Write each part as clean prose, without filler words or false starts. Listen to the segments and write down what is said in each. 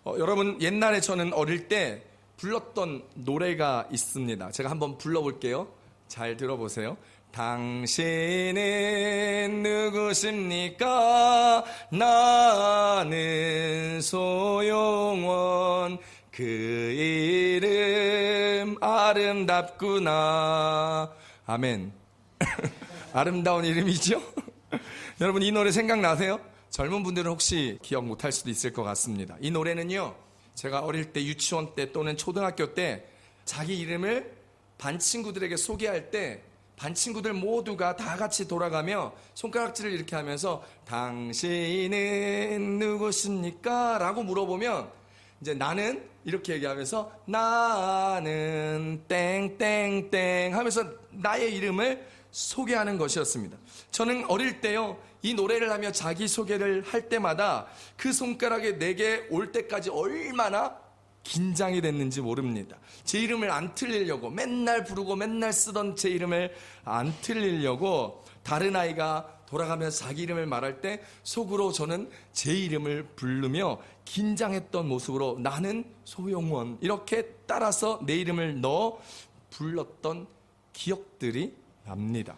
여러분, 옛날에 저는 어릴 때 불렀던 노래가 있습니다. 제가 한번 불러볼게요. 잘 들어보세요. 당신은 누구십니까? 나는 소용원. 그 이름 아름답구나. 아멘. 아름다운 이름이죠? 여러분, 이 노래 생각나세요? 젊은 분들은 혹시 기억 못할 수도 있을 것 같습니다. 이 노래는요, 제가 어릴 때 유치원 때 또는 초등학교 때 자기 이름을 반 친구들에게 소개할 때 반 친구들 모두가 다 같이 돌아가며 손가락질을 이렇게 하면서 당신은 누구십니까? 라고 물어보면 이제 나는 이렇게 얘기하면서 나는 땡땡땡 하면서 나의 이름을 소개하는 것이었습니다. 저는 어릴 때요, 이 노래를 하며 자기소개를 할 때마다 그 손가락에 내게 올 때까지 얼마나 긴장이 됐는지 모릅니다. 제 이름을 안 틀리려고 맨날 부르고 맨날 쓰던 제 이름을 안 틀리려고 다른 아이가 돌아가면서 자기 이름을 말할 때 속으로 저는 제 이름을 부르며 긴장했던 모습으로 나는 소용원 이렇게 따라서 내 이름을 넣어 불렀던 기억들이 납니다.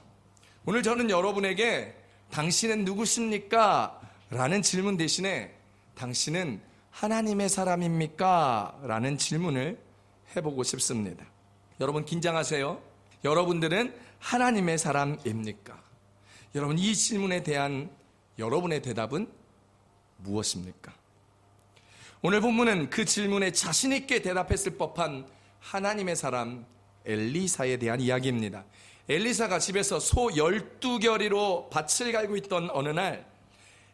오늘 저는 여러분에게 당신은 누구십니까? 라는 질문 대신에 당신은 하나님의 사람입니까? 라는 질문을 해보고 싶습니다. 여러분 긴장하세요. 여러분들은 하나님의 사람입니까? 여러분, 이 질문에 대한 여러분의 대답은 무엇입니까? 오늘 본문은 그 질문에 자신 있게 대답했을 법한 하나님의 사람 엘리사에 대한 이야기입니다. 엘리사가 집에서 소 12결이로 밭을 갈고 있던 어느 날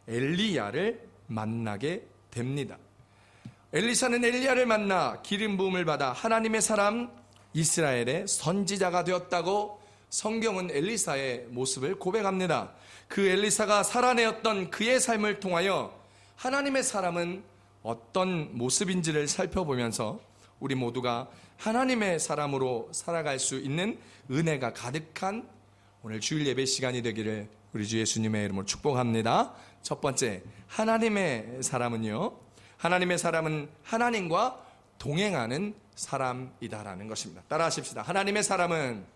엘리야를 만나게 됩니다. 엘리사는 엘리야를 만나 기름 부음을 받아 하나님의 사람 이스라엘의 선지자가 되었다고 성경은 엘리사의 모습을 고백합니다. 그 엘리사가 살아내었던 그의 삶을 통하여 하나님의 사람은 어떤 모습인지를 살펴보면서 우리 모두가 하나님의 사람으로 살아갈 수 있는 은혜가 가득한 오늘 주일 예배 시간이 되기를 우리 주 예수님의 이름으로 축복합니다. 첫 번째, 하나님의 사람은요, 하나님의 사람은 하나님과 동행하는 사람이다라는 것입니다. 따라 하십시다. 하나님의 사람은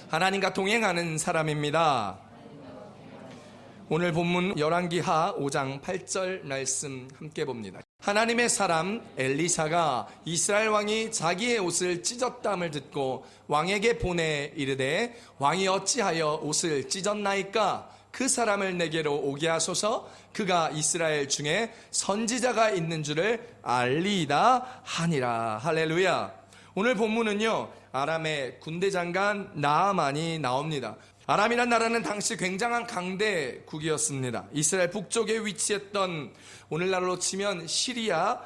하나님과 동행하는 사람입니다. 오늘 본문 열왕기하 5장 8절 말씀 함께 봅니다. 하나님의 사람 엘리사가 이스라엘 왕이 자기의 옷을 찢었담을 듣고 왕에게 보내 이르되 왕이 어찌하여 옷을 찢었나이까? 그 사람을 내게로 오게 하소서. 그가 이스라엘 중에 선지자가 있는 줄을 알리이다 하니라. 할렐루야. 오늘 본문은요, 아람의 군대 장관 나아만이 나옵니다. 아람이란 나라는 당시 굉장한 강대국이었습니다. 이스라엘 북쪽에 위치했던 오늘날로 치면 시리아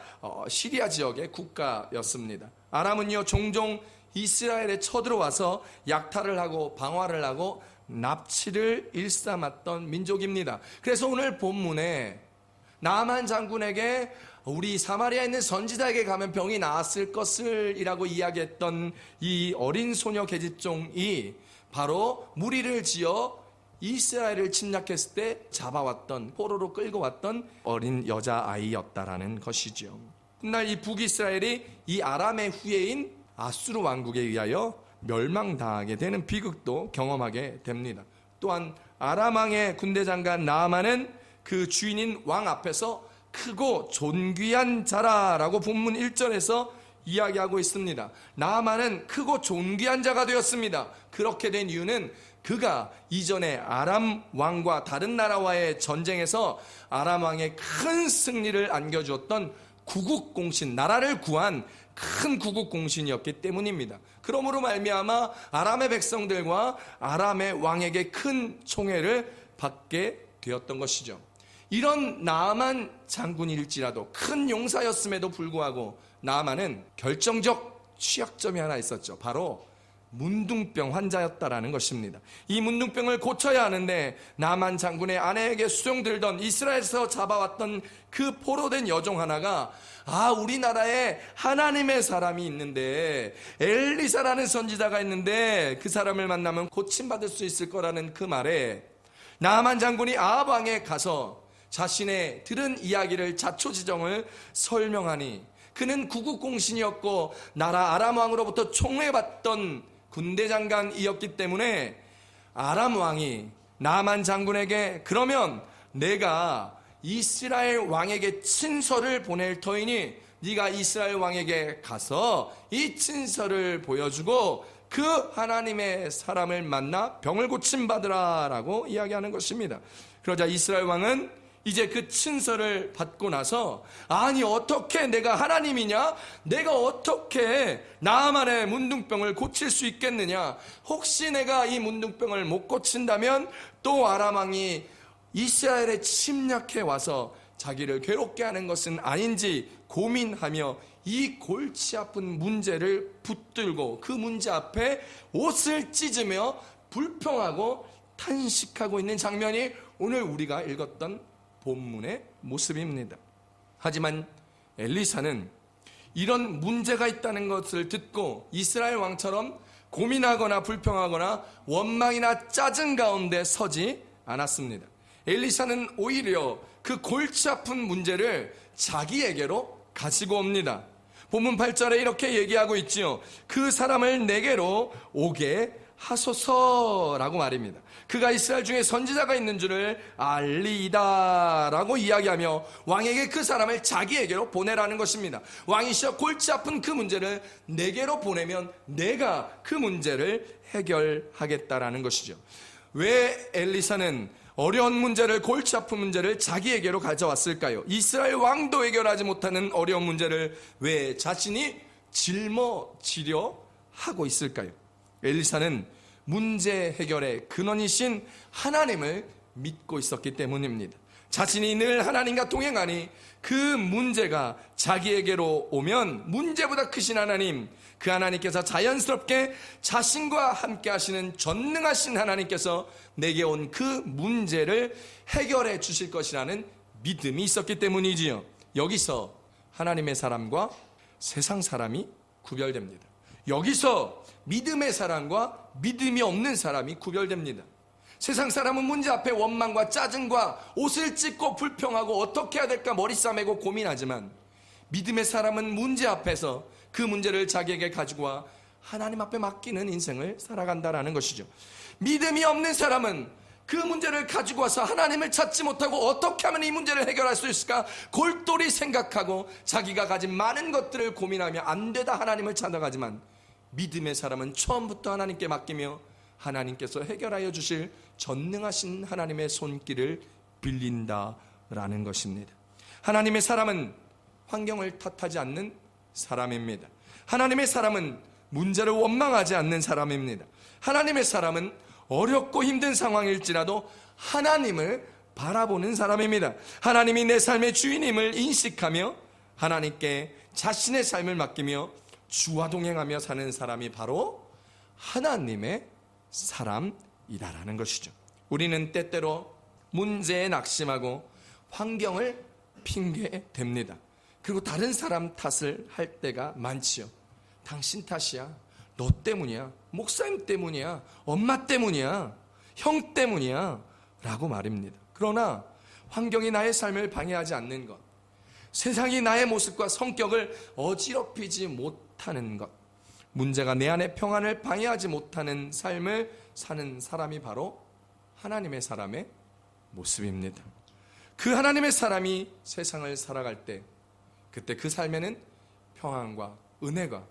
지역의 국가였습니다. 아람은요, 종종 이스라엘에 쳐들어와서 약탈을 하고 방화를 하고 납치를 일삼았던 민족입니다. 그래서 오늘 본문에 나아만 장군에게 우리 사마리아에 있는 선지자에게 가면 병이 나았을 것을 이라고 이야기했던 이 어린 소녀 계집종이 바로 무리를 지어 이스라엘을 침략했을 때 잡아왔던, 포로로 끌고 왔던 어린 여자아이였다라는 것이죠. 훗날 이 북이스라엘이 이 아람의 후예인 아수르 왕국에 의하여 멸망당하게 되는 비극도 경험하게 됩니다. 또한 아람 왕의 군대 장관 나아만은 그 주인인 왕 앞에서 크고 존귀한 자라라고 본문 1절에서 이야기하고 있습니다. 나아만은 크고 존귀한 자가 되었습니다. 그렇게 된 이유는 그가 이전에 아람 왕과 다른 나라와의 전쟁에서 아람 왕의 큰 승리를 안겨주었던 구국공신, 나라를 구한 큰 구국공신이었기 때문입니다. 그러므로 말미암아 아람의 백성들과 아람의 왕에게 큰 총애를 받게 되었던 것이죠. 이런 나아만 장군일지라도 큰 용사였음에도 불구하고 나아만은 결정적 취약점이 하나 있었죠. 바로 문둥병 환자였다라는 것입니다. 이 문둥병을 고쳐야 하는데 나아만 장군의 아내에게 수종들던 이스라엘에서 잡아왔던 그 포로된 여종 하나가 우리나라에 하나님의 사람이 있는데 엘리사라는 선지자가 있는데 그 사람을 만나면 고침받을 수 있을 거라는 그 말에 나아만 장군이 아합 왕에 가서 자신의 들은 이야기를 자초지종을 설명하니 그는 구국공신이었고 나라 아람 왕으로부터 총애받던 군대 장관이었기 때문에 아람 왕이 나만 장군에게 그러면 내가 이스라엘 왕에게 친서를 보낼 터이니 네가 이스라엘 왕에게 가서 이 친서를 보여주고 그 하나님의 사람을 만나 병을 고침받으라 라고 이야기하는 것입니다. 그러자 이스라엘 왕은 이제 그 친서를 받고 나서 아니 어떻게 내가 하나님이냐? 내가 어떻게 나만의 문둥병을 고칠 수 있겠느냐? 혹시 내가 이 문둥병을 못 고친다면 또 아람 왕이 이스라엘에 침략해 와서 자기를 괴롭게 하는 것은 아닌지 고민하며 이 골치 아픈 문제를 붙들고 그 문제 앞에 옷을 찢으며 불평하고 탄식하고 있는 장면이 오늘 우리가 읽었던 본문의 모습입니다. 하지만 엘리사는 이런 문제가 있다는 것을 듣고 이스라엘 왕처럼 고민하거나 불평하거나 원망이나 짜증 가운데 서지 않았습니다. 엘리사는 오히려 그 골치 아픈 문제를 자기에게로 가지고 옵니다. 본문 8절에 이렇게 얘기하고 있지요. 그 사람을 내게로 오게 하소서라고 말입니다. 그가 이스라엘 중에 선지자가 있는 줄을 알리이다 라고 이야기하며 왕에게 그 사람을 자기에게로 보내라는 것입니다. 왕이시여 골치 아픈 그 문제를 내게로 보내면 내가 그 문제를 해결하겠다라는 것이죠. 왜 엘리사는 어려운 문제를, 골치 아픈 문제를 자기에게로 가져왔을까요? 이스라엘 왕도 해결하지 못하는 어려운 문제를 왜 자신이 짊어지려 하고 있을까요? 엘리사는 문제 해결의 근원이신 하나님을 믿고 있었기 때문입니다. 자신이 늘 하나님과 동행하니 그 문제가 자기에게로 오면 문제보다 크신 하나님, 그 하나님께서 자연스럽게 자신과 함께 하시는 전능하신 하나님께서 내게 온 그 문제를 해결해 주실 것이라는 믿음이 있었기 때문이지요. 여기서 하나님의 사람과 세상 사람이 구별됩니다. 여기서 믿음의 사람과 믿음이 없는 사람이 구별됩니다. 세상 사람은 문제 앞에 원망과 짜증과 옷을 찢고 불평하고 어떻게 해야 될까 머리 싸매고 고민하지만 믿음의 사람은 문제 앞에서 그 문제를 자기에게 가지고 와 하나님 앞에 맡기는 인생을 살아간다라는 것이죠. 믿음이 없는 사람은 그 문제를 가지고 와서 하나님을 찾지 못하고 어떻게 하면 이 문제를 해결할 수 있을까 골똘히 생각하고 자기가 가진 많은 것들을 고민하며 안 되다 하나님을 찾아가지만 믿음의 사람은 처음부터 하나님께 맡기며 하나님께서 해결하여 주실 전능하신 하나님의 손길을 빌린다라는 것입니다. 하나님의 사람은 환경을 탓하지 않는 사람입니다. 하나님의 사람은 문제를 원망하지 않는 사람입니다. 하나님의 사람은 어렵고 힘든 상황일지라도 하나님을 바라보는 사람입니다. 하나님이 내 삶의 주인임을 인식하며 하나님께 자신의 삶을 맡기며 주와 동행하며 사는 사람이 바로 하나님의 사람이다라는 것이죠. 우리는 때때로 문제에 낙심하고 환경을 핑계댑니다. 그리고 다른 사람 탓을 할 때가 많지요. 당신 탓이야. 너 때문이야. 목사님 때문이야. 엄마 때문이야. 형 때문이야. 라고 말입니다. 그러나 환경이 나의 삶을 방해하지 않는 것, 세상이 나의 모습과 성격을 어지럽히지 못하는 것, 문제가 내 안의 평안을 방해하지 못하는 삶을 사는 사람이 바로 하나님의 사람의 모습입니다. 그 하나님의 사람이 세상을 살아갈 때 그때 그 삶에는 평안과 은혜가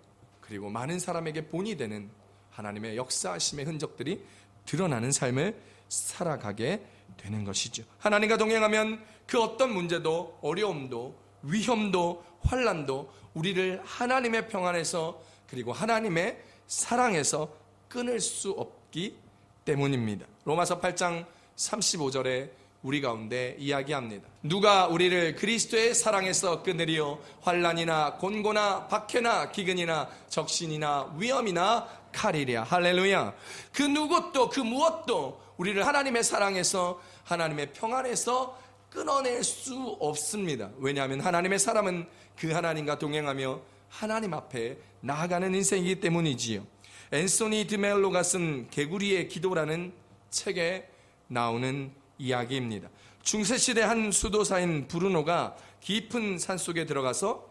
그리고 많은 사람에게 본이 되는 하나님의 역사하심의 흔적들이 드러나는 삶을 살아가게 되는 것이죠. 하나님과 동행하면 그 어떤 문제도 어려움도 위험도 환난도 우리를 하나님의 평안에서 그리고 하나님의 사랑에서 끊을 수 없기 때문입니다. 로마서 8장 35절에 우리 가운데 이야기합니다. 누가 우리를 그리스도의 사랑에서 끊으리요? 환난이나 곤고나 박해나 기근이나 적신이나 위험이나 칼이랴. 할렐루야. 그 누구도 그 무엇도 우리를 하나님의 사랑에서 하나님의 평안에서 끊어낼 수 없습니다. 왜냐하면 하나님의 사람은 그 하나님과 동행하며 하나님 앞에 나아가는 인생이기 때문이지요. 앤소니 드멜로가 쓴 개구리의 기도라는 책에 나오는 이야기입니다. 중세시대 한 수도사인 브루노가 깊은 산속에 들어가서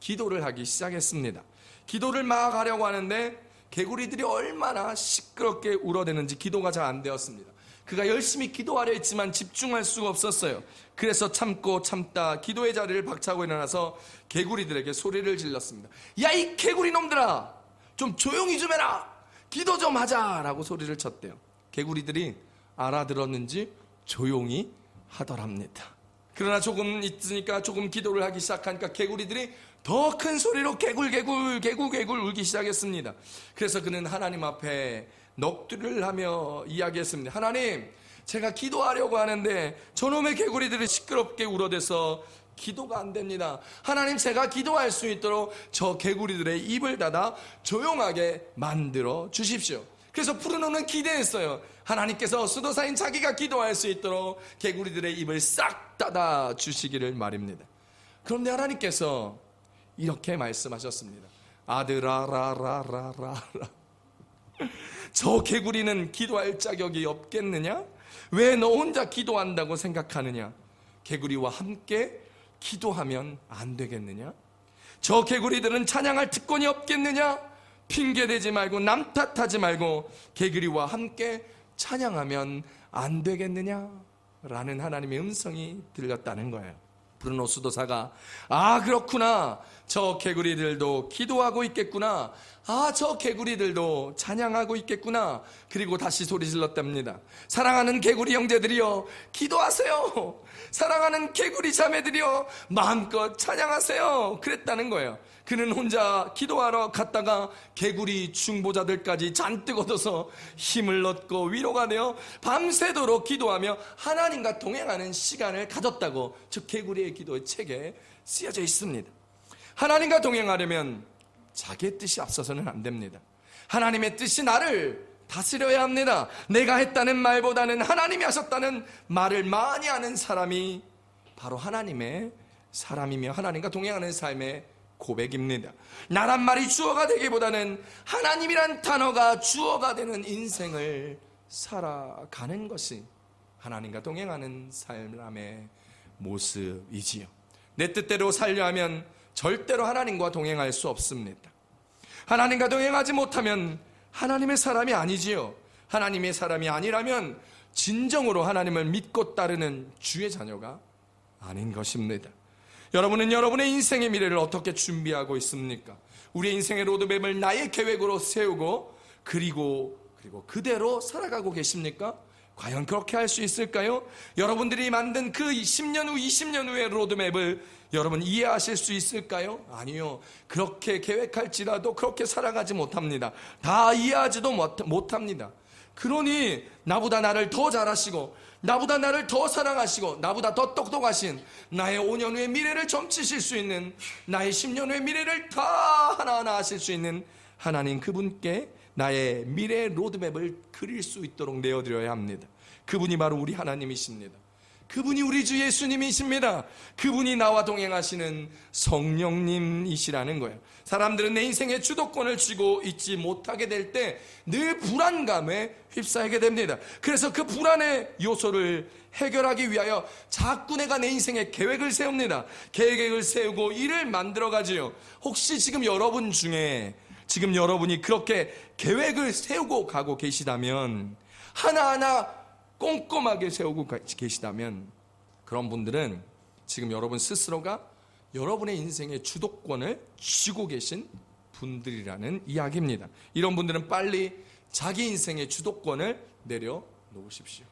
기도를 하기 시작했습니다. 기도를 막 하려고 하는데 개구리들이 얼마나 시끄럽게 울어대는지 기도가 잘 안 되었습니다. 그가 열심히 기도하려 했지만 집중할 수가 없었어요. 그래서 참고 참다 기도의 자리를 박차고 일어나서 개구리들에게 소리를 질렀습니다. 야, 이 개구리 놈들아, 좀 조용히 좀 해라, 기도 좀 하자 라고 소리를 쳤대요. 개구리들이 알아들었는지 조용히 하더랍니다. 그러나 조금 있으니까 조금 기도를 하기 시작하니까 개구리들이 더 큰 소리로 개굴 울기 시작했습니다. 그래서 그는 하나님 앞에 넋두리를 하며 이야기했습니다. 하나님, 제가 기도하려고 하는데 저놈의 개구리들이 시끄럽게 울어대서 기도가 안 됩니다. 하나님, 제가 기도할 수 있도록 저 개구리들의 입을 닫아 조용하게 만들어 주십시오. 그래서 브루노는 기대했어요. 하나님께서 수도사인 자기가 기도할 수 있도록 개구리들의 입을 싹 닫아 주시기를 말입니다. 그런데 하나님께서 이렇게 말씀하셨습니다. 아들아라라라라, 저 개구리는 기도할 자격이 없겠느냐? 왜 너 혼자 기도한다고 생각하느냐? 개구리와 함께 기도하면 안 되겠느냐? 저 개구리들은 찬양할 특권이 없겠느냐? 핑계대지 말고 남 탓하지 말고 개구리와 함께 찬양하면 안 되겠느냐? 라는 하나님의 음성이 들렸다는 거예요. 브루노 수도사가 그렇구나, 저 개구리들도 기도하고 있겠구나, 저 개구리들도 찬양하고 있겠구나. 그리고 다시 소리 질렀답니다. 사랑하는 개구리 형제들이여, 기도하세요. 사랑하는 개구리 자매들이여, 마음껏 찬양하세요. 그랬다는 거예요. 그는 혼자 기도하러 갔다가 개구리 중보자들까지 잔뜩 얻어서 힘을 얻고 위로가 되어 밤새도록 기도하며 하나님과 동행하는 시간을 가졌다고 저 개구리의 기도의 책에 쓰여져 있습니다. 하나님과 동행하려면 자기의 뜻이 앞서서는 안 됩니다. 하나님의 뜻이 나를 다스려야 합니다. 내가 했다는 말보다는 하나님이 하셨다는 말을 많이 하는 사람이 바로 하나님의 사람이며 하나님과 동행하는 삶의 고백입니다. 나란 말이 주어가 되기보다는 하나님이란 단어가 주어가 되는 인생을 살아가는 것이 하나님과 동행하는 사람의 모습이지요. 내 뜻대로 살려 하면 절대로 하나님과 동행할 수 없습니다. 하나님과 동행하지 못하면 하나님의 사람이 아니지요. 하나님의 사람이 아니라면 진정으로 하나님을 믿고 따르는 주의 자녀가 아닌 것입니다. 여러분은 여러분의 인생의 미래를 어떻게 준비하고 있습니까? 우리의 인생의 로드맵을 나의 계획으로 세우고 그리고 그대로 살아가고 계십니까? 과연 그렇게 할 수 있을까요? 여러분들이 만든 그 10년 후, 20년 후의 로드맵을 여러분 이해하실 수 있을까요? 아니요. 그렇게 계획할지라도 그렇게 살아가지 못합니다. 다 이해하지도 못합니다. 그러니 나보다 나를 더 잘하시고 나보다 나를 더 사랑하시고 나보다 더 똑똑하신 나의 5년 후의 미래를 점치실 수 있는, 나의 10년 후의 미래를 다 하나하나 하실 수 있는 하나님, 그분께 나의 미래 로드맵을 그릴 수 있도록 내어드려야 합니다. 그분이 바로 우리 하나님이십니다. 그분이 우리 주 예수님이십니다. 그분이 나와 동행하시는 성령님이시라는 거예요. 사람들은 내 인생의 주도권을 쥐고 있지 못하게 될 때 늘 불안감에 휩싸이게 됩니다. 그래서 그 불안의 요소를 해결하기 위하여 자꾸 내가 내 인생의 계획을 세웁니다. 계획을 세우고 일을 만들어가지요. 혹시 지금 여러분 중에 지금 여러분이 그렇게 계획을 세우고 가고 계시다면, 하나하나 꼼꼼하게 세우고 계시다면, 그런 분들은 지금 여러분 스스로가 여러분의 인생의 주도권을 쥐고 계신 분들이라는 이야기입니다. 이런 분들은 빨리 자기 인생의 주도권을 내려놓으십시오.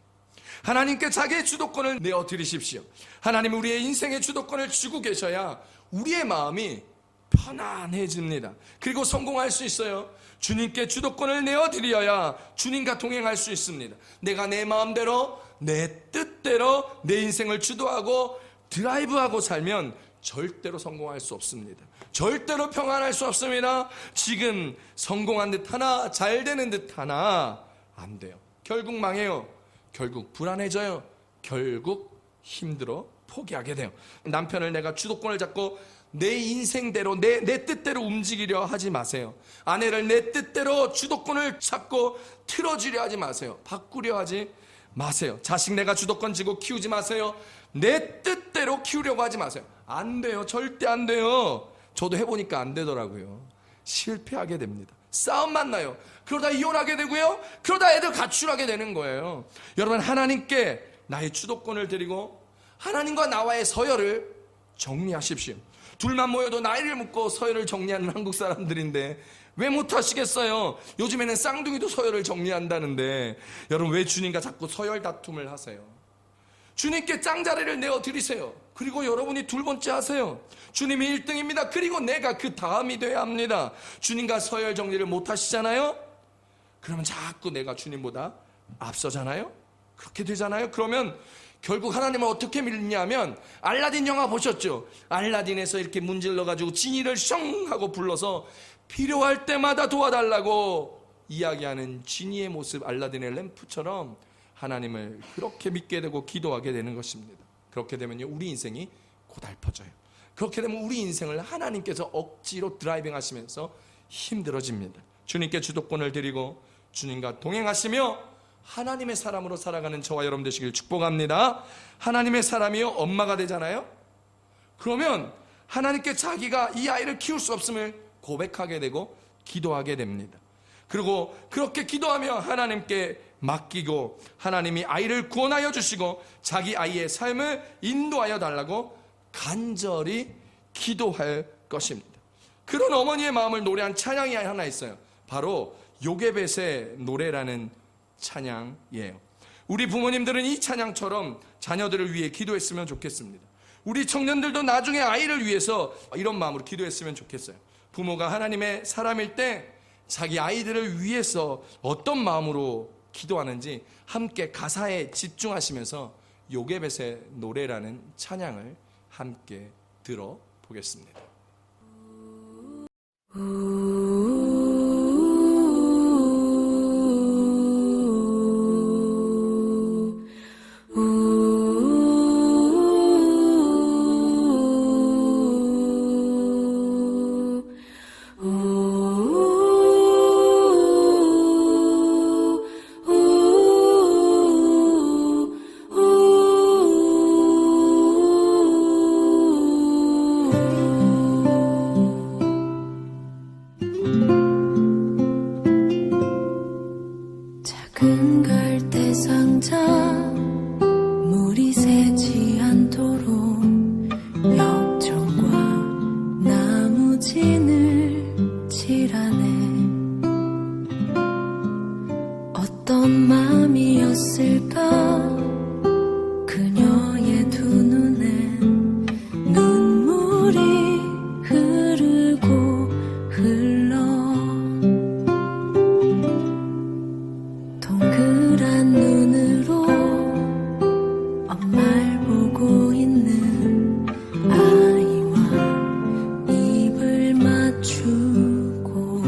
하나님께 자기의 주도권을 내어드리십시오. 하나님은 우리의 인생의 주도권을 쥐고 계셔야 우리의 마음이 편안해집니다. 그리고 성공할 수 있어요. 주님께 주도권을 내어드려야 주님과 동행할 수 있습니다. 내가 내 마음대로 내 뜻대로 내 인생을 주도하고 드라이브하고 살면 절대로 성공할 수 없습니다. 절대로 평안할 수 없습니다. 지금 성공한 듯 하나, 잘 되는 듯 하나 안 돼요. 결국 망해요. 결국 불안해져요. 결국 힘들어 포기하게 돼요. 남편을 내가 주도권을 잡고 내 인생대로 내 뜻대로 움직이려 하지 마세요. 아내를 내 뜻대로 주도권을 잡고 틀어주려 하지 마세요. 바꾸려 하지 마세요. 자식 내가 주도권 쥐고 키우지 마세요. 내 뜻대로 키우려고 하지 마세요. 안 돼요. 절대 안 돼요. 저도 해보니까 안 되더라고요. 실패하게 됩니다. 싸움만 나요. 그러다 이혼하게 되고요. 그러다 애들 가출하게 되는 거예요. 여러분, 하나님께 나의 주도권을 드리고 하나님과 나와의 서열을 정리하십시오. 둘만 모여도 나이를 묻고 서열을 정리하는 한국 사람들인데 왜 못하시겠어요? 요즘에는 쌍둥이도 서열을 정리한다는데 여러분, 왜 주님과 자꾸 서열 다툼을 하세요? 주님께 짱자리를 내어드리세요. 그리고 여러분이 두 번째 하세요. 주님이 1등입니다. 그리고 내가 그 다음이 돼야 합니다. 주님과 서열 정리를 못하시잖아요? 그러면 자꾸 내가 주님보다 앞서잖아요? 그렇게 되잖아요? 그러면 결국 하나님을 어떻게 믿냐면, 알라딘 영화 보셨죠? 알라딘에서 이렇게 문질러가지고 지니를 숑 하고 불러서 필요할 때마다 도와달라고 이야기하는 지니의 모습, 알라딘의 램프처럼 하나님을 그렇게 믿게 되고 기도하게 되는 것입니다. 그렇게 되면요, 우리 인생이 고달퍼져요. 그렇게 되면 우리 인생을 하나님께서 억지로 드라이빙 하시면서 힘들어집니다. 주님께 주도권을 드리고 주님과 동행하시며 하나님의 사람으로 살아가는 저와 여러분 되시길 축복합니다. 하나님의 사람이요, 엄마가 되잖아요. 그러면 하나님께 자기가 이 아이를 키울 수 없음을 고백하게 되고 기도하게 됩니다. 그리고 그렇게 기도하며 하나님께 맡기고 하나님이 아이를 구원하여 주시고 자기 아이의 삶을 인도하여 달라고 간절히 기도할 것입니다. 그런 어머니의 마음을 노래한 찬양이 하나 있어요. 바로 요게벳의 노래라는 찬양이에요. 우리 부모님들은 이 찬양처럼 자녀들을 위해 기도했으면 좋겠습니다. 우리 청년들도 나중에 아이를 위해서 이런 마음으로 기도했으면 좋겠어요. 부모가 하나님의 사람일 때 자기 아이들을 위해서 어떤 마음으로 기도하는지 함께 가사에 집중하시면서 요게벳의 노래라는 찬양을 함께 들어보겠습니다. 작은 갈대 상자 물이 새지 않도록 역청과 나무진을 칠하네. 어떤 맘이었을까 그녀의 두 눈엔 눈물이 흐르고 흘러 동그란 눈으로 엄마를 보고 있는 아이와 입을 맞추고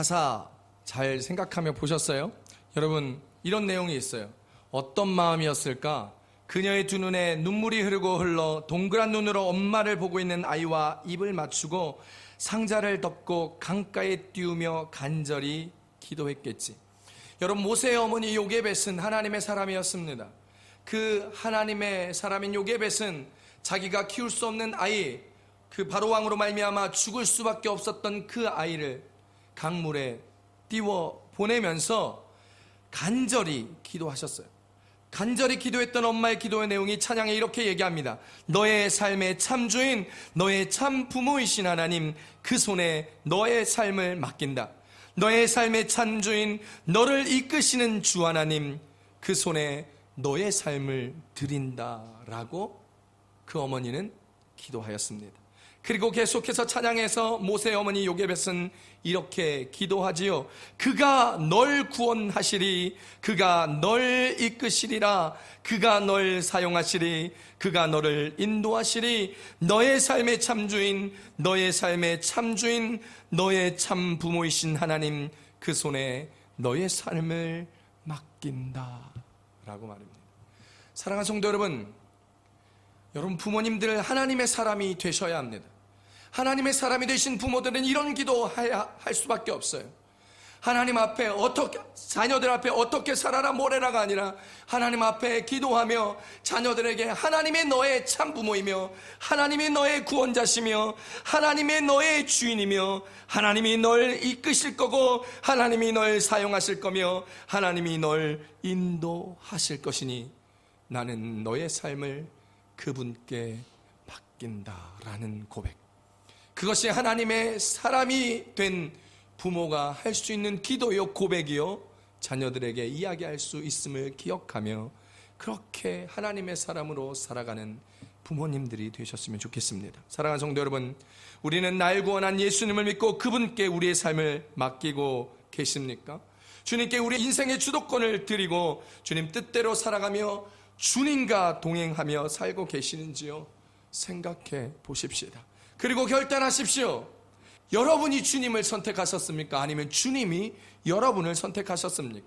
가사 잘 생각하며 보셨어요? 여러분, 이런 내용이 있어요. 어떤 마음이었을까? 그녀의 두 눈에 눈물이 흐르고 흘러 동그란 눈으로 엄마를 보고 있는 아이와 입을 맞추고 상자를 덮고 강가에 띄우며 간절히 기도했겠지. 여러분, 모세의 어머니 요게벳은 하나님의 사람이었습니다. 그 하나님의 사람인 요게벳은 자기가 키울 수 없는 아이, 그 바로 왕으로 말미암아 죽을 수밖에 없었던 그 아이를 강물에 띄워 보내면서 간절히 기도하셨어요. 간절히 기도했던 엄마의 기도의 내용이 찬양에 이렇게 얘기합니다. 너의 삶의 참 주인, 너의 참 부모이신 하나님, 그 손에 너의 삶을 맡긴다. 너의 삶의 참 주인, 너를 이끄시는 주 하나님, 그 손에 너의 삶을 드린다라고 그 어머니는 기도하였습니다. 그리고 계속해서 찬양에서 모세의 어머니 요게벳은 이렇게 기도하지요. 그가 널 구원하시리, 그가 널 이끄시리라, 그가 널 사용하시리, 그가 너를 인도하시리. 너의 삶의 참주인, 너의 삶의 참주인, 너의 참 부모이신 하나님, 그 손에 너의 삶을 맡긴다 라고 말합니다. 사랑하는 성도 여러분, 여러분 부모님들 하나님의 사람이 되셔야 합니다. 하나님의 사람이 되신 부모들은 이런 기도해야 할 수밖에 없어요. 하나님 앞에 어떻게, 자녀들 앞에 어떻게 살아라 뭐래라가 아니라 하나님 앞에 기도하며 자녀들에게 하나님의 너의 참 부모이며 하나님이 너의 구원자시며 하나님의 너의 주인이며 하나님이 널 이끄실 거고 하나님이 널 사용하실 거며 하나님이 널 인도하실 것이니 나는 너의 삶을 그분께 맡긴다라는 고백. 그것이 하나님의 사람이 된 부모가 할 수 있는 기도요, 고백이요, 자녀들에게 이야기할 수 있음을 기억하며 그렇게 하나님의 사람으로 살아가는 부모님들이 되셨으면 좋겠습니다. 사랑하는 성도 여러분, 우리는 날 구원한 예수님을 믿고 그분께 우리의 삶을 맡기고 계십니까? 주님께 우리 인생의 주도권을 드리고 주님 뜻대로 살아가며 주님과 동행하며 살고 계시는지요? 생각해 보십시다. 그리고 결단하십시오. 여러분이 주님을 선택하셨습니까? 아니면 주님이 여러분을 선택하셨습니까?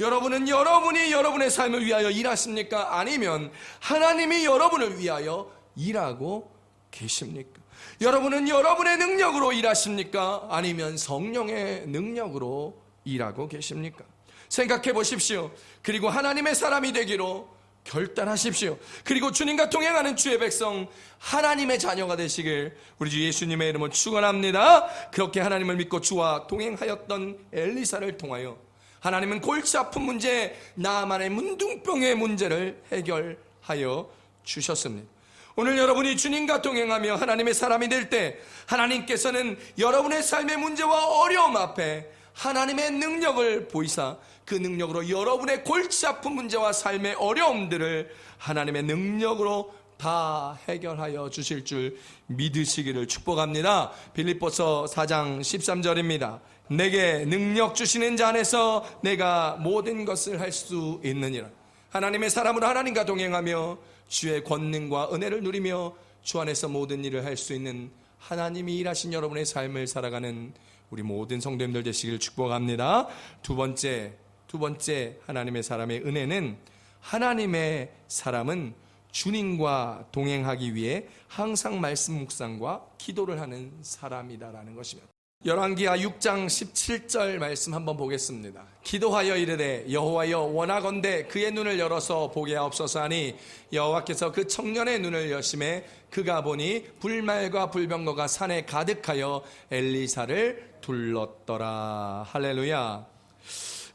여러분은 여러분이 여러분의 삶을 위하여 일하십니까? 아니면 하나님이 여러분을 위하여 일하고 계십니까? 여러분은 여러분의 능력으로 일하십니까? 아니면 성령의 능력으로 일하고 계십니까? 생각해 보십시오. 그리고 하나님의 사람이 되기로 결단하십시오. 그리고 주님과 동행하는 주의 백성, 하나님의 자녀가 되시길 우리 주 예수님의 이름으로 축원합니다. 그렇게 하나님을 믿고 주와 동행하였던 엘리사를 통하여 하나님은 골치 아픈 문제, 나만의 문둥병의 문제를 해결하여 주셨습니다. 오늘 여러분이 주님과 동행하며 하나님의 사람이 될 때 하나님께서는 여러분의 삶의 문제와 어려움 앞에 하나님의 능력을 보이사 그 능력으로 여러분의 골치 아픈 문제와 삶의 어려움들을 하나님의 능력으로 다 해결하여 주실 줄 믿으시기를 축복합니다. 빌립보서 4장 13절입니다. 내게 능력 주시는 자 안에서 내가 모든 것을 할 수 있느니라. 하나님의 사람으로 하나님과 동행하며 주의 권능과 은혜를 누리며 주 안에서 모든 일을 할 수 있는 하나님이 일하신 여러분의 삶을 살아가는 우리 모든 성도님들 되시기를 축복합니다. 두 번째 하나님의 사람의 은혜는, 하나님의 사람은 주님과 동행하기 위해 항상 말씀 묵상과 기도를 하는 사람이다라는 것입니다. 열왕기하 6장 17절 말씀 한번 보겠습니다. 기도하여 이르되 여호와여 원하건대 그의 눈을 열어서 보게 하옵소서 하니 여호와께서 그 청년의 눈을 여심해 그가 보니 불말과 불병거가 산에 가득하여 엘리사를 둘렀더라. 할렐루야.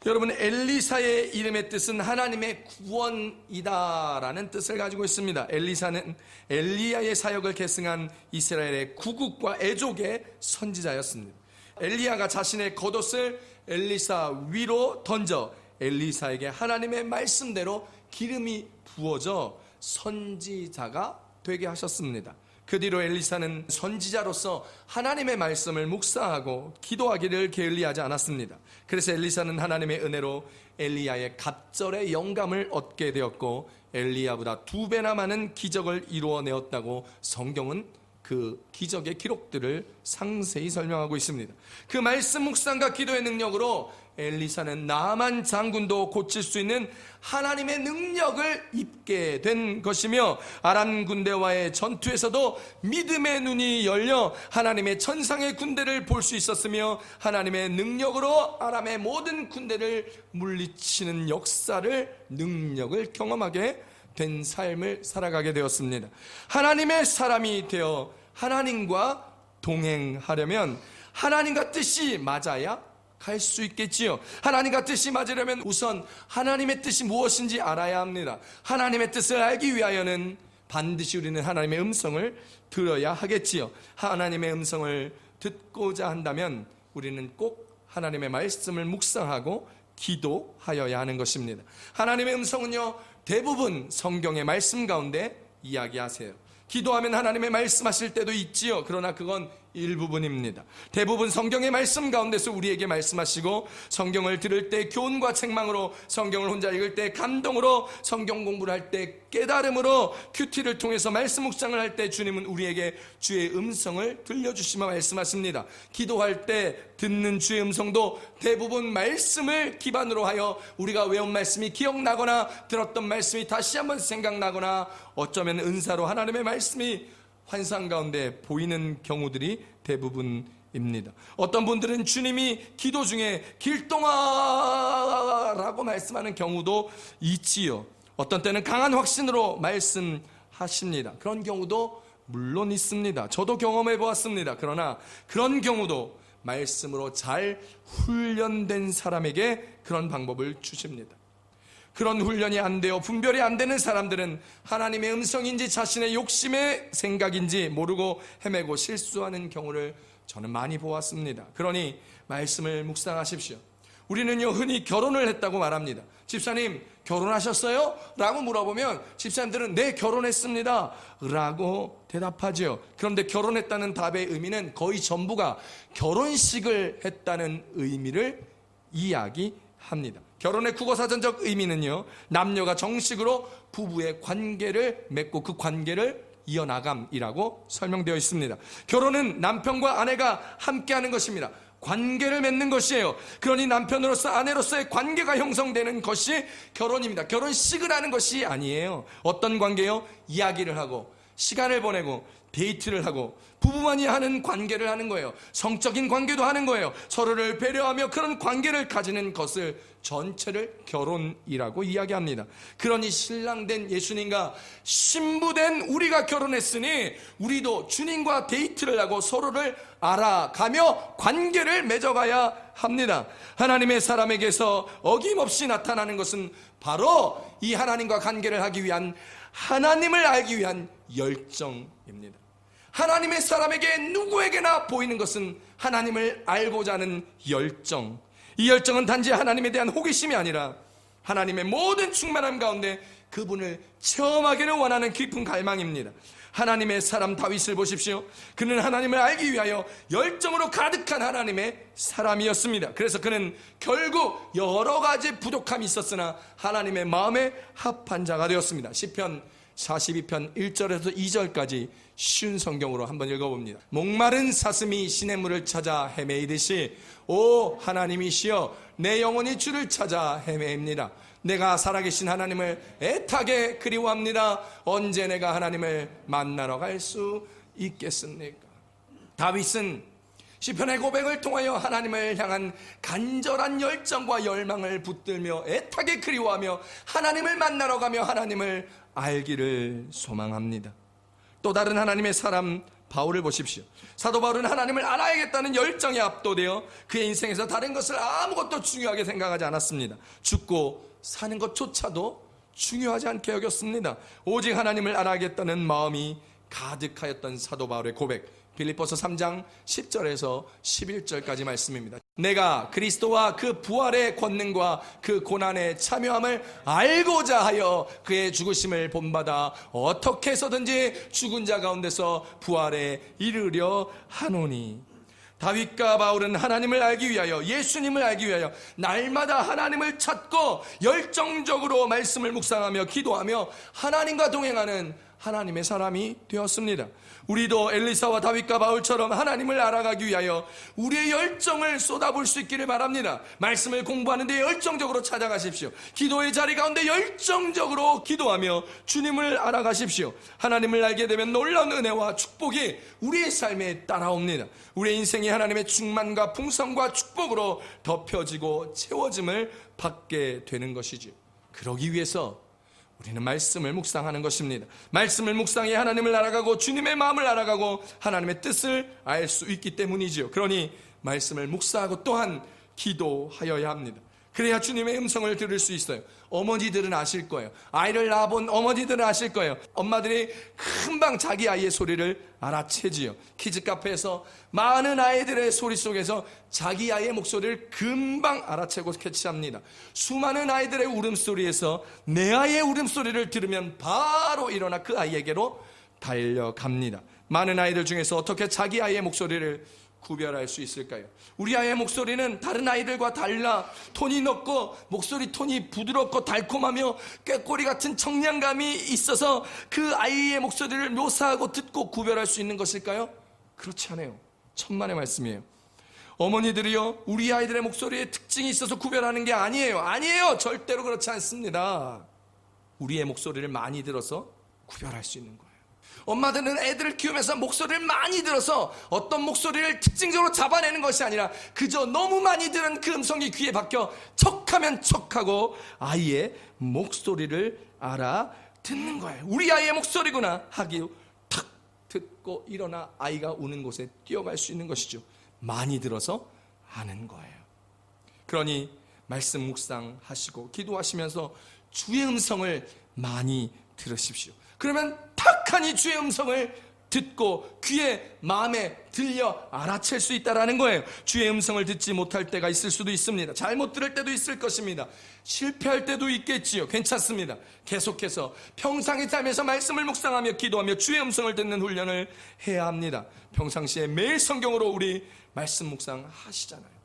여러분, 엘리사의 이름의 뜻은 하나님의 구원이다라는 뜻을 가지고 있습니다. 엘리사는 엘리야의 사역을 계승한 이스라엘의 구국과 애족의 선지자였습니다. 엘리야가 자신의 겉옷을 엘리사 위로 던져 엘리사에게 하나님의 말씀대로 기름이 부어져 선지자가 되게 하셨습니다. 그 뒤로 엘리사는 선지자로서 하나님의 말씀을 묵상하고 기도하기를 게을리하지 않았습니다. 그래서 엘리사는 하나님의 은혜로 엘리야의 갑절의 영감을 얻게 되었고 엘리야보다 2배나 많은 기적을 이루어내었다고 성경은 그 기적의 기록들을 상세히 설명하고 있습니다. 그 말씀 묵상과 기도의 능력으로 엘리사는 나만 장군도 고칠 수 있는 하나님의 능력을 입게 된 것이며, 아람 군대와의 전투에서도 믿음의 눈이 열려 하나님의 천상의 군대를 볼 수 있었으며, 하나님의 능력으로 아람의 모든 군대를 물리치는 능력을 경험하게 된 삶을 살아가게 되었습니다. 하나님의 사람이 되어 하나님과 동행하려면 하나님과 뜻이 맞아야 갈 수 있겠지요. 하나님과 뜻이 맞으려면 우선 하나님의 뜻이 무엇인지 알아야 합니다. 하나님의 뜻을 알기 위하여는 반드시 우리는 하나님의 음성을 들어야 하겠지요. 하나님의 음성을 듣고자 한다면 우리는 꼭 하나님의 말씀을 묵상하고 기도하여야 하는 것입니다. 하나님의 음성은요, 대부분 성경의 말씀 가운데 이야기하세요. 기도하면 하나님의 말씀하실 때도 있지요. 그러나 그건 일부분입니다. 대부분 성경의 말씀 가운데서 우리에게 말씀하시고, 성경을 들을 때 교훈과 책망으로, 성경을 혼자 읽을 때 감동으로, 성경 공부를 할 때 깨달음으로, 큐티를 통해서 말씀 묵상을 할 때 주님은 우리에게 주의 음성을 들려주시며 말씀하십니다. 기도할 때 듣는 주의 음성도 대부분 말씀을 기반으로 하여 우리가 외운 말씀이 기억나거나 들었던 말씀이 다시 한번 생각나거나, 어쩌면 은사로 하나님의 말씀이 환상 가운데 보이는 경우들이 대부분입니다. 어떤 분들은 주님이 기도 중에 길동아라고 말씀하는 경우도 있지요. 어떤 때는 강한 확신으로 말씀하십니다. 그런 경우도 물론 있습니다. 저도 경험해 보았습니다. 그러나 그런 경우도 말씀으로 잘 훈련된 사람에게 그런 방법을 주십니다. 그런 훈련이 안 되어 분별이 안 되는 사람들은 하나님의 음성인지 자신의 욕심의 생각인지 모르고 헤매고 실수하는 경우를 저는 많이 보았습니다. 그러니 말씀을 묵상하십시오. 우리는요, 흔히 결혼을 했다고 말합니다. 집사님 결혼하셨어요? 라고 물어보면 집사님들은 네, 결혼했습니다 라고 대답하죠. 그런데 결혼했다는 답의 의미는 거의 전부가 결혼식을 했다는 의미를 이야기합니다. 결혼의 국어사전적 의미는요, 남녀가 정식으로 부부의 관계를 맺고 그 관계를 이어나감이라고 설명되어 있습니다. 결혼은 남편과 아내가 함께하는 것입니다. 관계를 맺는 것이에요. 그러니 남편으로서 아내로서의 관계가 형성되는 것이 결혼입니다. 결혼식을 하는 것이 아니에요. 어떤 관계요? 이야기를 하고 시간을 보내고 데이트를 하고 부부만이 하는 관계를 하는 거예요. 성적인 관계도 하는 거예요. 서로를 배려하며 그런 관계를 가지는 것을 전체를 결혼이라고 이야기합니다. 그러니 신랑된 예수님과 신부된 우리가 결혼했으니 우리도 주님과 데이트를 하고 서로를 알아가며 관계를 맺어가야 합니다. 하나님의 사람에게서 어김없이 나타나는 것은 바로 이 하나님과 관계를 하기 위한, 하나님을 알기 위한 열정입니다. 하나님의 사람에게 누구에게나 보이는 것은 하나님을 알고자 하는 열정. 이 열정은 단지 하나님에 대한 호기심이 아니라 하나님의 모든 충만함 가운데 그분을 체험하기를 원하는 깊은 갈망입니다. 하나님의 사람 다윗을 보십시오. 그는 하나님을 알기 위하여 열정으로 가득한 하나님의 사람이었습니다. 그래서 그는 결국 여러 가지 부족함이 있었으나 하나님의 마음에 합한 자가 되었습니다. 시편 42편 1절에서 2절까지 쉬운 성경으로 한번 읽어봅니다. 목마른 사슴이 시냇물을 찾아 헤매이듯이 오 하나님이시여 내 영혼이 주를 찾아 헤매입니다. 내가 살아계신 하나님을 애타게 그리워합니다. 언제 내가 하나님을 만나러 갈 수 있겠습니까? 다윗은 시편의 고백을 통하여 하나님을 향한 간절한 열정과 열망을 붙들며 애타게 그리워하며 하나님을 만나러 가며 하나님을 알기를 소망합니다. 또 다른 하나님의 사람 바울을 보십시오. 사도 바울은 하나님을 알아야겠다는 열정에 압도되어 그의 인생에서 다른 것을 아무것도 중요하게 생각하지 않았습니다. 죽고 사는 것조차도 중요하지 않게 여겼습니다. 오직 하나님을 알아야겠다는 마음이 가득하였던 사도 바울의 고백, 빌립보서 3장 10절에서 11절까지 말씀입니다. 내가 그리스도와 그 부활의 권능과 그 고난의 참여함을 알고자 하여 그의 죽으심을 본받아 어떻게 해서든지 죽은 자 가운데서 부활에 이르려 하노니. 다윗과 바울은 하나님을 알기 위하여, 예수님을 알기 위하여 날마다 하나님을 찾고 열정적으로 말씀을 묵상하며 기도하며 하나님과 동행하는 하나님의 사람이 되었습니다. 우리도 엘리사와 다윗과 바울처럼 하나님을 알아가기 위하여 우리의 열정을 쏟아부을 수 있기를 바랍니다. 말씀을 공부하는 데 열정적으로 찾아가십시오. 기도의 자리 가운데 열정적으로 기도하며 주님을 알아가십시오. 하나님을 알게 되면 놀라운 은혜와 축복이 우리의 삶에 따라옵니다. 우리의 인생이 하나님의 충만과 풍성과 축복으로 덮여지고 채워짐을 받게 되는 것이죠. 그러기 위해서 우리는 말씀을 묵상하는 것입니다. 말씀을 묵상해 하나님을 알아가고 주님의 마음을 알아가고 하나님의 뜻을 알 수 있기 때문이지요. 그러니 말씀을 묵상하고 또한 기도하여야 합니다. 그래야 주님의 음성을 들을 수 있어요. 어머니들은 아실 거예요. 아이를 낳아본 어머니들은 아실 거예요. 엄마들이 금방 자기 아이의 소리를 알아채지요. 키즈카페에서 많은 아이들의 소리 속에서 자기 아이의 목소리를 금방 알아채고 캐치합니다. 수많은 아이들의 울음소리에서 내 아이의 울음소리를 들으면 바로 일어나 그 아이에게로 달려갑니다. 많은 아이들 중에서 어떻게 자기 아이의 목소리를 구별할 수 있을까요? 우리 아이의 목소리는 다른 아이들과 달라 톤이 높고 목소리 톤이 부드럽고 달콤하며 꾀꼬리 같은 청량감이 있어서 그 아이의 목소리를 묘사하고 듣고 구별할 수 있는 것일까요? 그렇지 않아요. 천만의 말씀이에요. 어머니들이요, 우리 아이들의 목소리에 특징이 있어서 구별하는 게 아니에요. 절대로 그렇지 않습니다. 우리의 목소리를 많이 들어서 구별할 수 있는 거예요. 엄마들은 애들을 키우면서 목소리를 많이 들어서 어떤 목소리를 특징적으로 잡아내는 것이 아니라 그저 너무 많이 들은 그 음성이 귀에 박혀 척하면 척하고 아이의 목소리를 알아듣는 거예요. 우리 아이의 목소리구나 하기 탁 듣고 일어나 아이가 우는 곳에 뛰어갈 수 있는 것이죠. 많이 들어서 아는 거예요. 그러니 말씀 묵상하시고 기도하시면서 주의 음성을 많이 들으십시오. 그러면 탁하니 주의 음성을 듣고 귀에 마음에 들려 알아챌 수 있다라는 거예요. 주의 음성을 듣지 못할 때가 있을 수도 있습니다. 잘못 들을 때도 있을 것입니다. 실패할 때도 있겠지요. 괜찮습니다. 계속해서 평상의 삶에서 말씀을 묵상하며 기도하며 주의 음성을 듣는 훈련을 해야 합니다. 평상시에 매일 성경으로 우리 말씀 묵상하시잖아요.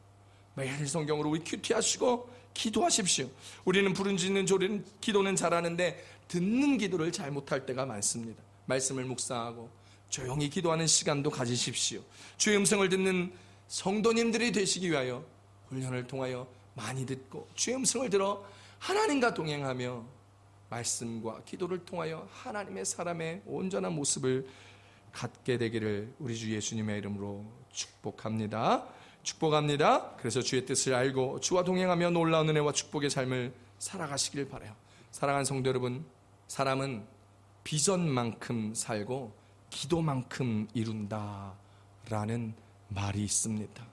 매일 성경으로 우리 큐티하시고 기도하십시오. 우리는 부르짖는 조리는 기도는 잘하는데 듣는 기도를 잘못할 때가 많습니다. 말씀을 묵상하고 조용히 기도하는 시간도 가지십시오. 주의 음성을 듣는 성도님들이 되시기 위하여 훈련을 통하여 많이 듣고 주의 음성을 들어 하나님과 동행하며 말씀과 기도를 통하여 하나님의 사람의 온전한 모습을 갖게 되기를 우리 주 예수님의 이름으로 축복합니다. 축복합니다. 그래서 주의 뜻을 알고 주와 동행하며 놀라운 은혜와 축복의 삶을 살아가시길 바라요. 사랑하는 성도 여러분, 사람은 비전만큼 살고 기도만큼 이룬다라는 말이 있습니다.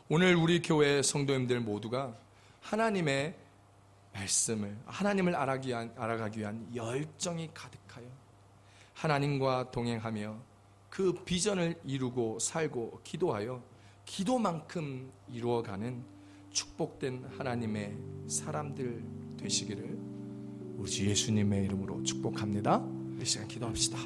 오늘 우리 교회 성도님들 모두가 하나님의 말씀을, 하나님을 알아가기 위한 열정이 가득하여 하나님과 동행하며 그 비전을 이루고 살고 기도하여 기도만큼 이루어가는 축복된 하나님의 사람들 되시기를 우리 주 예수님의 이름으로 축복합니다. 이 시간 기도합시다.